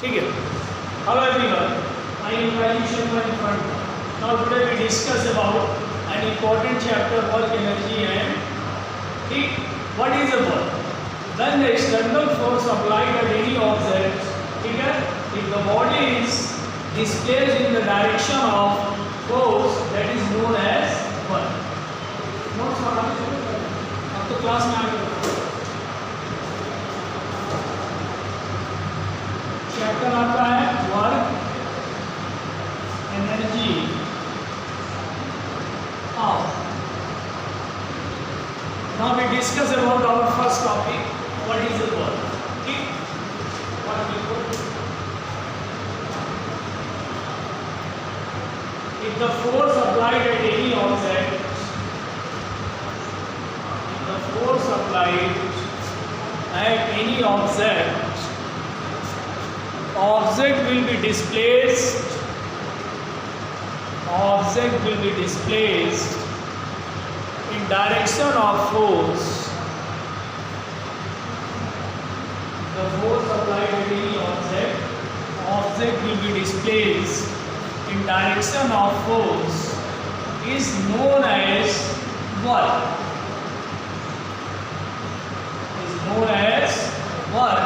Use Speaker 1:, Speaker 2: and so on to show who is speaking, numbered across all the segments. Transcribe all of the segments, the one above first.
Speaker 1: ठीक है. Hello everyone, I invite you Sharma in front. Now today we discuss about an important chapter, work energy and heat. What is a work? When the external force applied at any object, ठीक है, if the body is displaced in the direction of force, that is known as work. Notes बना लीजिए, अब तो class में आ गए. Chapter आता है work energy of. Now we discuss about our first topic. What is the work? Okay? What we put? If the force applied at any object, if the force applied at any object, object will be displaced. Object will be displaced in direction of force. The force applied at any object, object will be displaced in direction of force is known as work. Is known as work,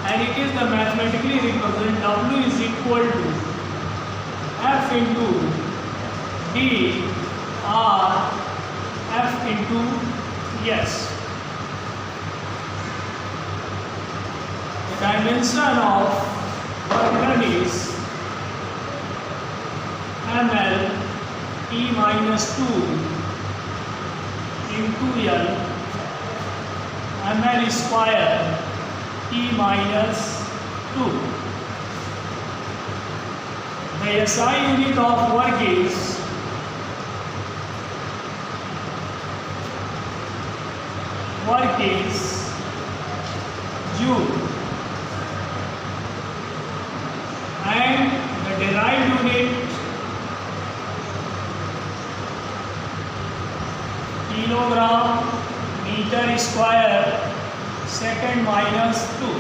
Speaker 1: and it is the mathematically represented W is equal to F into D R F into S. The dimension of work done is ml E minus 2 into L ml square E minus 2. The SI unit of work is joule, and the derived unit kilogram meter square second minus 2.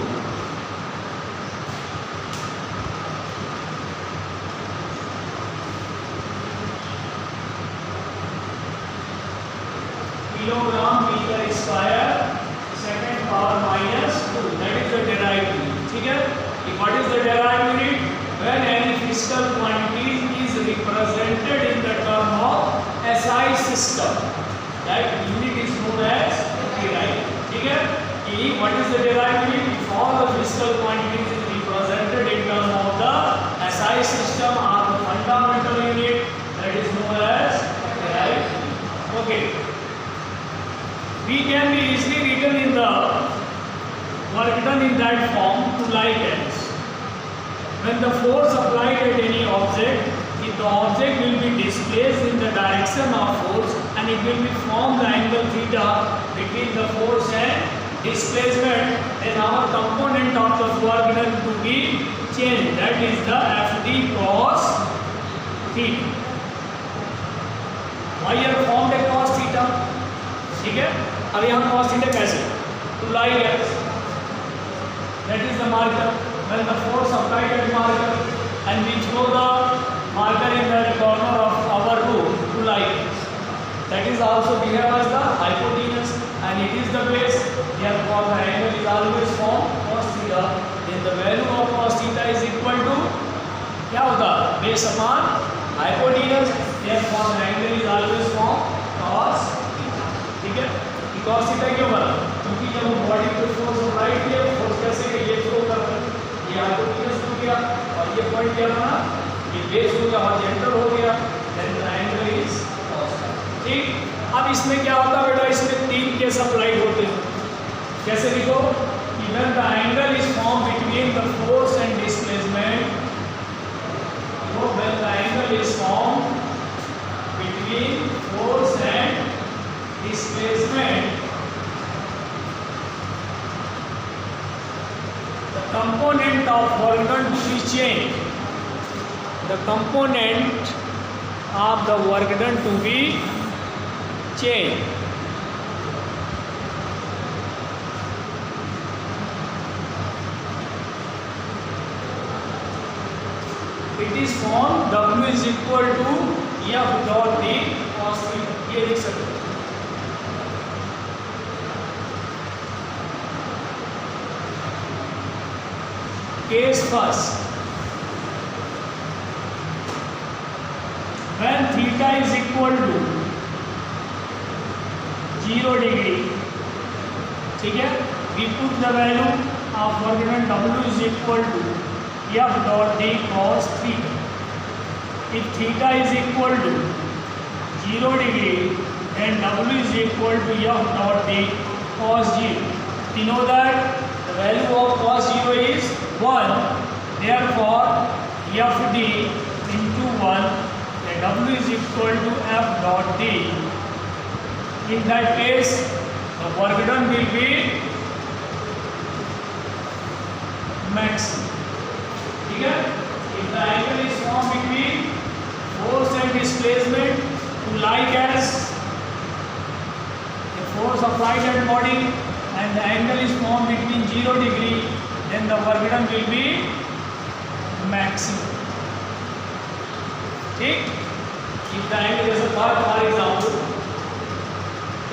Speaker 1: Kilogram metre square second power minus 2. That is the derived unit. ठीक है. What is the derived unit? When any physical quantity is represented in the term of SI system, that unit is known as derived. ठीक है. What is the derived unit? If all the physical quantities is represented in term of the SI system are the fundamental unit, that is known as derived. Okay. We can be easily written in the work done in that form to like as when the force applied at any object, if the object will be displaced in the direction of force and it will be form the angle theta between the force and displacement, then our component of the work done to be changed, that is the Fd cos theta. Why are formed a cos theta? ठीक है. अब यहाँ cos theta कैसे? To like as that is the marker. When the force applied at marker and we throw the marker in the corner of our room to like as, that is also behave as the hypotenuse and it is the base. Therefore the angle is always formed cos theta. Then the value of cos theta is equal to क्या होगा? Base upon hypotenuse. Therefore the angle is always formed cos theta. ठीक है. cos theta क्यों बना? क्योंकि जब हम body पे फोर्स अप्लाई किया, फोर्स कैसे कि ये थ्रो कर रहा है, ये हाइपोटेन्यूज हो गया और ये पॉइंट क्या बना? ये बेस हो गया, हॉरिजॉन्टल हो गया, then the angle is cos. ठीक. अब इसमें क्या होता है बेटा? इसमें तीन केस अप्लाई होते हैं. कैसे लिखो? when the angle is formed between the force and displacement, so when the angle is formed between force and displacement, the component of work done to be changed. The component of the work done to be changed. It is form W is equal to F dot D cos theta, ये लिख सकते हैं। Case first, when theta is equal to 0 degree, ठीक है, we put the value of work done W is equal to F dot D cos theta. If theta is equal to 0 degree, then W is equal to F dot D cos 0. We know that the value of cos 0 is 1. Therefore, FD into 1, then W is equal to F dot D. In that case, the work done will be maximum. ठीक है? If the angle is formed between force and displacement to like as the force applied at body and the angle is formed between 0 degree, then the work done will be maximum. ठीक? If the angle is for example,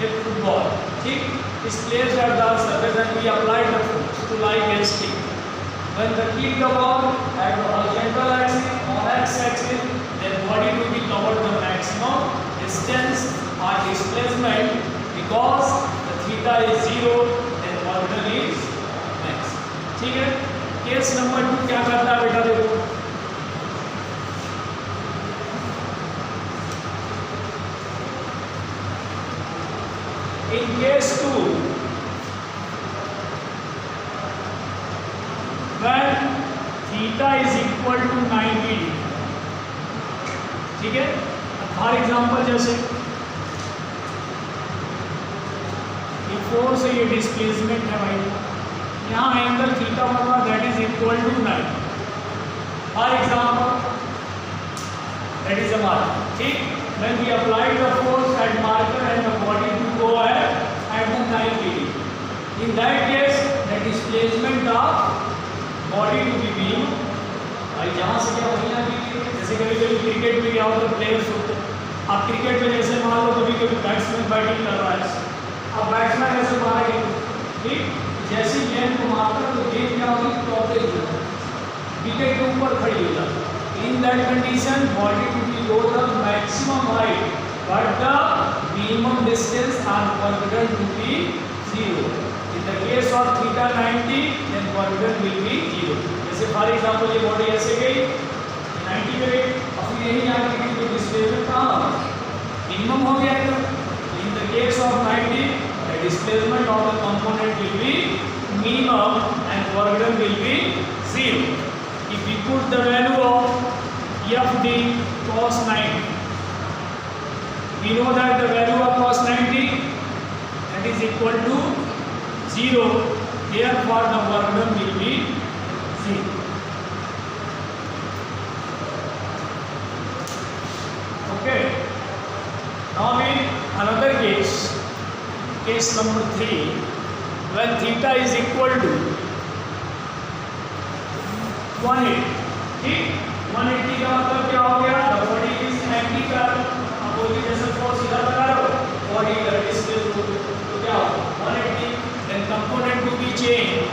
Speaker 1: a football, ठीक, is placed at the surface and we apply the force to like as kick. When the kick the ball at the horizontal axis or x-axis, then body will be covered the maximum distance or displacement because the theta is 0, then work done is max. ठीक है? Case number 2 क्या करता है बेटा, देखो in case 2, when theta is equal to 90 degree, ठीक है, for example जैसे ये फोर्स है, ये डिस्प्लेसमेंट है भाई, यहाँ एंगल थीटा बना that is equal to 9, for example that is हमारा, ठीक, when we apply the force at marker and the body to go at the 9 degree, in that case the displacement of body to be beam, भाई जहाँ से क्या वहीं आगे, जैसे कभी कभी क्रिकेट में क्या होता है, प्लेयर्स होते हैं, आप क्रिकेट में जैसे मान लो कभी कभी बैट्समैन बैटिंग कर रहा है, अब बैट्समैन ऐसे मारेंगे, ठीक, जैसे गेंद को मारता है तो गेंद क्या होगी, टॉप पे विकेट के ऊपर खड़ी हो जाती है। In that condition, body will be go the maximum height, but the minimum distance and work done to be 0. In the case of theta 90, then work done will be 0. जैसे for example ये body ऐसे गई 90 पे गई, और फिर यही आगे की जो डिस्प्लेसमेंट कहाँ मिनिमम हो गया है। In the case of 90, the displacement of the component will be minimum and work done will be 0. If we put the value of Fd cos 90, we know that the value of cos 90 that is equal to 0. Therefore, the work done will be 0. Okay. Now in another case, case number 3, when theta is equal to 180, ठीक, 180 का मतलब क्या हो गया, the body is anti-curl, opposite जैसे force इधर लगा रहे हो, बॉडी इधर डिस्प्लेस हो, तो क्या होगा 180, then component to be changed.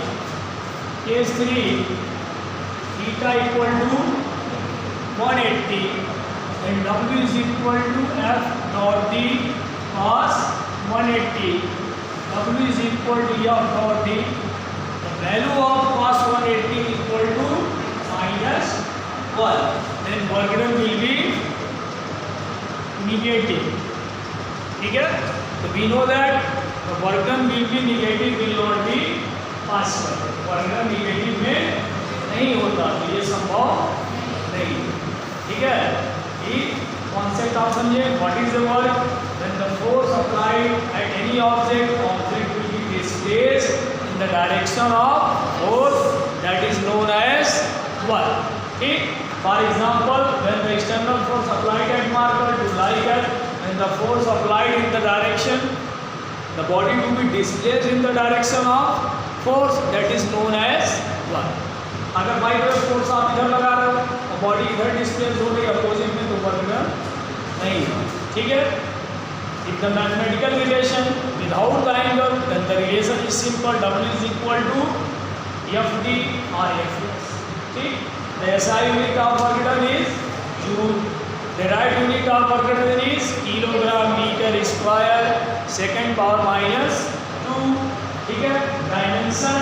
Speaker 1: Case 3, theta equal to 180, then W is equal to F dot D cos 180, W is equal to F dot D, the value of cos 180 equal to minus 1, then work done will be negative, ठीक है, तो we know that the work done will be negative, will not be possible, work done negative में नहीं होता, तो ये संभव नहीं, ठीक है, ये कॉन्सेप्ट आप समझे, what is the work, when the force applied at any object, object will be displaced in the direction of force, that is known as work, ठीक, for example, when the external force applied at marker to like as, when the force applied in the direction, the body will be displaced in the direction of force, that is known as work. अगर by तरफ force आप इधर लगा रहे हो और body इधर displace हो रही है अपोजिट में तो वर्क डन नहीं है, ठीक है। If the mathematical relation without the angle, then the relation is simple. W is equal to FD or FS. ठीक? The SI unit of work done is joule. The right unit of work done is kilogram meter square second power minus 2. ठीक है? Dimension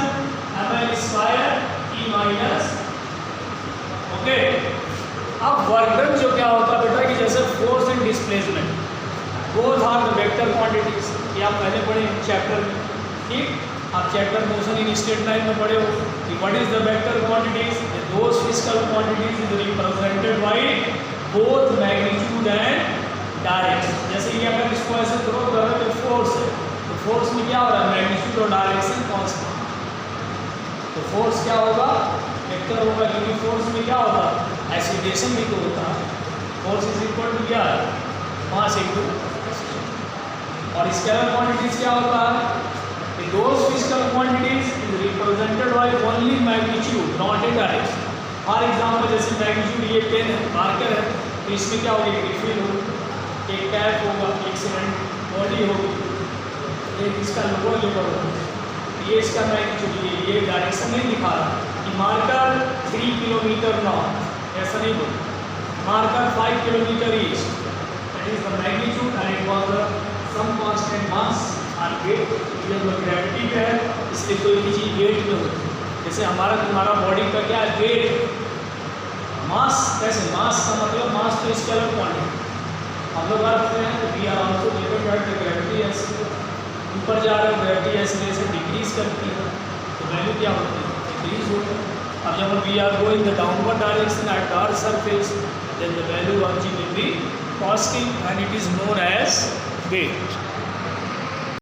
Speaker 1: ml square E minus. Okay. अब work done जो क्या होता है बेटा कि जैसे force and displacement both are the vector quantities, ये आप पहले पढ़े चैप्टर में, ठीक। आप chapter motion in straight line में पढ़े हो कि what is the vector quantities, those physical quantities is represented by both magnitude and direction. जैसे कि अगर इसको ऐसे थ्रो करो तो फोर्स है, तो फोर्स में क्या हो रहा है, मैग्नीट्यूड और डायरेक्शन कांस्टेंट, तो फोर्स क्या होगा, वेक्टर होगा, क्योंकि फोर्स में क्या होता है, एक्सीलरेशन भी तो होता है। फोर्स इज इक्वल टू क्या है, मास इनटू। और स्केलर क्वांटिटीज क्या होता है, those physical quantities is represented by only magnitude not a direction. For example जैसे मैग्नीट्यूड ये पेन है, मार्कर है, तो इसमें क्या होगा, एक रिफिल होगा, एक कैप होगा, एक सीमेंट बॉडी होगी, एक इसका लोअर लेवल होगा, ये इसका मैग्नीट्यूड, ये डायरेक्शन नहीं दिखा रहा कि मार्कर 3 किलोमीटर नॉर्थ, ऐसा नहीं बोलता, marker 5 kilometre east, that is the magnitude and it was some constant mass और वेट। ये जो ग्रेविटी पे है इसलिए कोई भी चीज़ वेट में होती है, जैसे हमारा तुम्हारा बॉडी का क्या है, वेट। मास कैसे, मास का मतलब मास तो स्केलर क्वांटिटी, हम लोग बात करते हैं तो we are also given that the gravity as ऊपर जा रहा है, ग्रेविटी एक्सीलरेशन से डिक्रीज करती है, तो वैल्यू क्या होती है, डिक्रीज होती है। अब जब we are going the downward direction at the earth surface, then the value of g will be positive and it is known as wait.